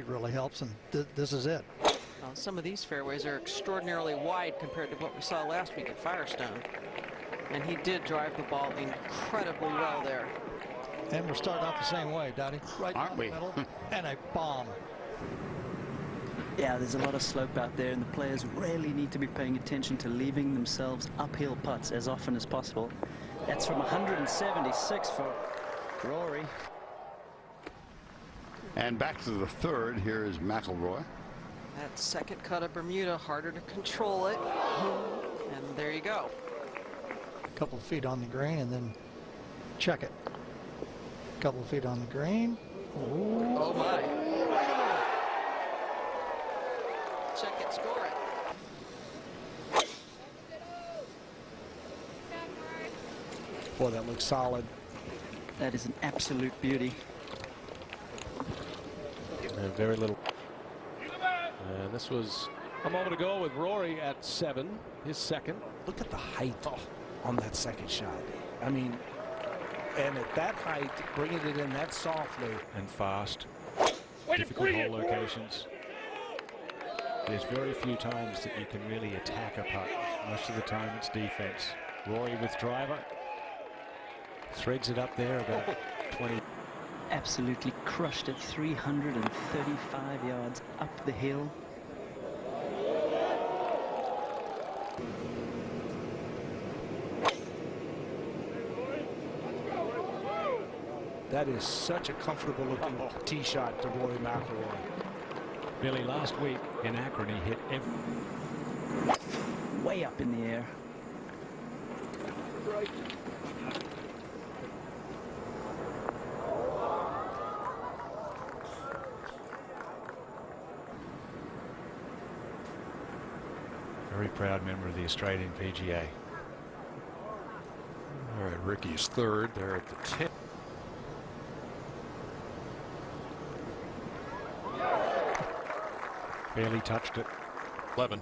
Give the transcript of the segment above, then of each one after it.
traffic really helps, and this is it. Some of these fairways are extraordinarily wide compared to what we saw last week at Firestone. And he did drive the ball incredibly well there. And we're starting off the same way, Dottie. Right down the middle, and a bomb. Yeah, there's a lot of slope out there, and the players really need to be paying attention to leaving themselves uphill putts as often as possible. That's from 176 for Rory. And back to the third. Here is McIlroy. That second cut of Bermuda, harder to control it. And there you go. A couple of feet on the green, and then check it. A couple of feet on the green. Ooh. Oh my. Check it, score it. Boy, that looks solid. That is an absolute beauty. And very little. And this was a moment ago with Rory at 7, his second. Look at the height on that second shot. I mean, and at that height, bringing it in that softly and fast. Difficult hole locations. There's very few times that you can really attack a putt. Most of the time it's defense. Rory with driver. Threads it up there about 20. Absolutely crushed it, 335 yards up the hill. That is such a comfortable looking tee shot to Rory McIlroy. Billy, last week in Akron, he hit every way up in the air. Very proud member of the Australian PGA. All right, Rickie's third. They're at the 10. Barely touched it. 11.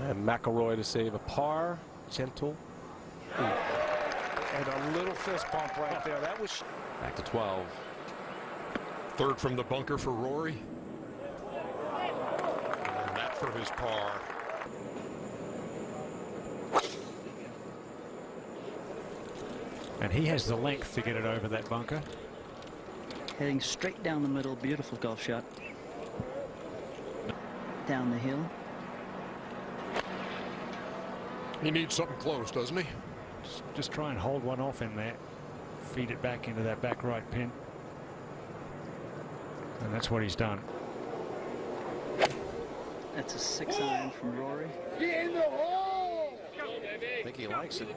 And McIlroy to save a par. Gentle. Ooh. And a little fist pump right there. That was Back to 12. Third from the bunker for Rory. And that for his par. And he has the length to get it over that bunker. Heading straight down the middle. Beautiful golf shot. Down the hill. He needs something close, doesn't he? Just try and hold one off in there. Feed it back into that back right pin. And that's what he's done. That's a 6-iron from Rory. Get in the hole! I think he likes it.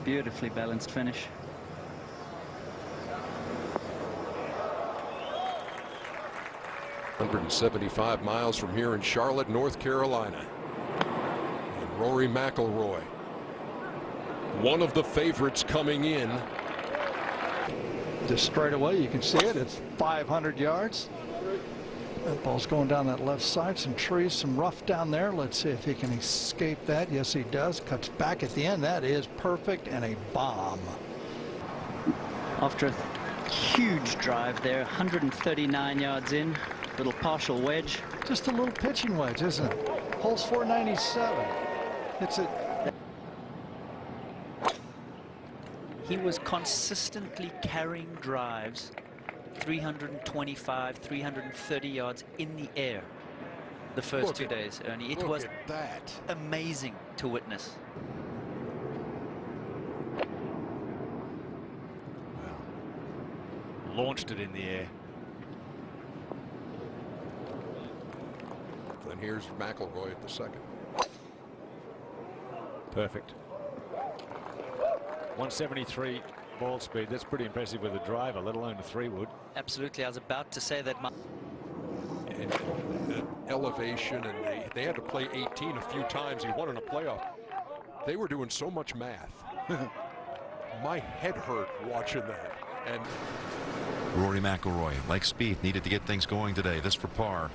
Beautifully balanced finish. $175 miles from here in Charlotte, North Carolina. And Rory McIlroy, one of the favorites coming in. Just straight away, you can see it. It's 500 yards. That ball's going down that left side. Some trees, some rough down there. Let's see if he can escape that. Yes, he does. Cuts back at the end. That is perfect, and a bomb. After a huge drive there, 139 yards in. Little partial wedge. Just a little pitching wedge, isn't it? Hole's 497. It's a. He was consistently carrying drives 325, 330 yards in the air the first 2 days, Ernie. It was amazing to witness. Wow. Launched it in the air. And here's McIlroy at the second. Perfect. 173 ball speed. That's pretty impressive with a driver, let alone a 3-wood. Absolutely. I was about to say that. And elevation, and they had to play 18 a few times. He won in a playoff They were doing so much math. My head hurt watching that. And Rory McIlroy, like Spieth, needed to get things going today. This for par.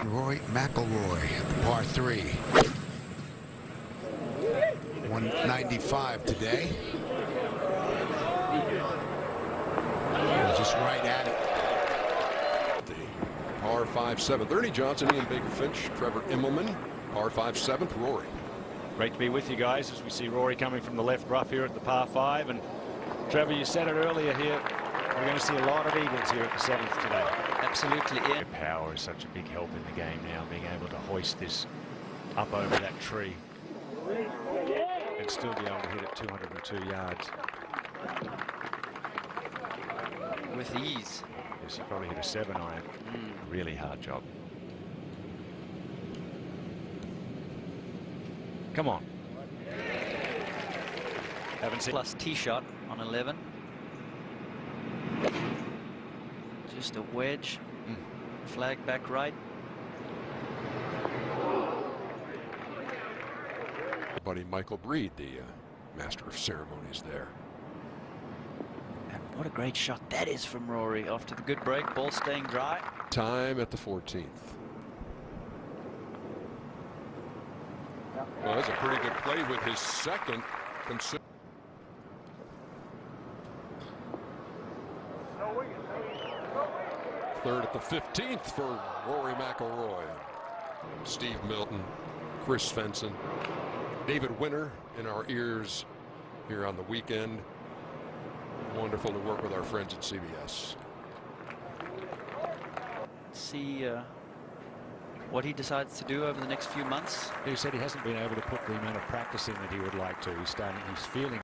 Rory McIlroy, par 3. 195 today. Just right at it. The par 5 7th. Ernie Johnson, Ian Baker Finch, Trevor Immelman, par 5 7th. Rory. Great to be with you guys as we see Rory coming from the left rough here at the par 5. And Trevor, you said it earlier here, we're going to see a lot of eagles here at the 7th today. Absolutely, yeah. Power is such a big help in the game now, being able to hoist this up over that tree and still be able to hit it 202 yards. With ease. Yes, he probably hit a 7-iron. Really hard job. Come on. Haven't seen. Plus tee shot on 11. Just a wedge. Flag back right. Buddy Michael Breed, the master of ceremonies there. And what a great shot that is from Rory after the good break. Ball staying dry. Time at the 14th. Well, that's a pretty good play with his second. Third at the 15th for Rory McIlroy. Steve Milton, Chris Svensson, David Winter in our ears here on the weekend. Wonderful to work with our friends at CBS. See what he decides to do over the next few months. He said he hasn't been able to put the amount of practice in that he would like to. He's feeling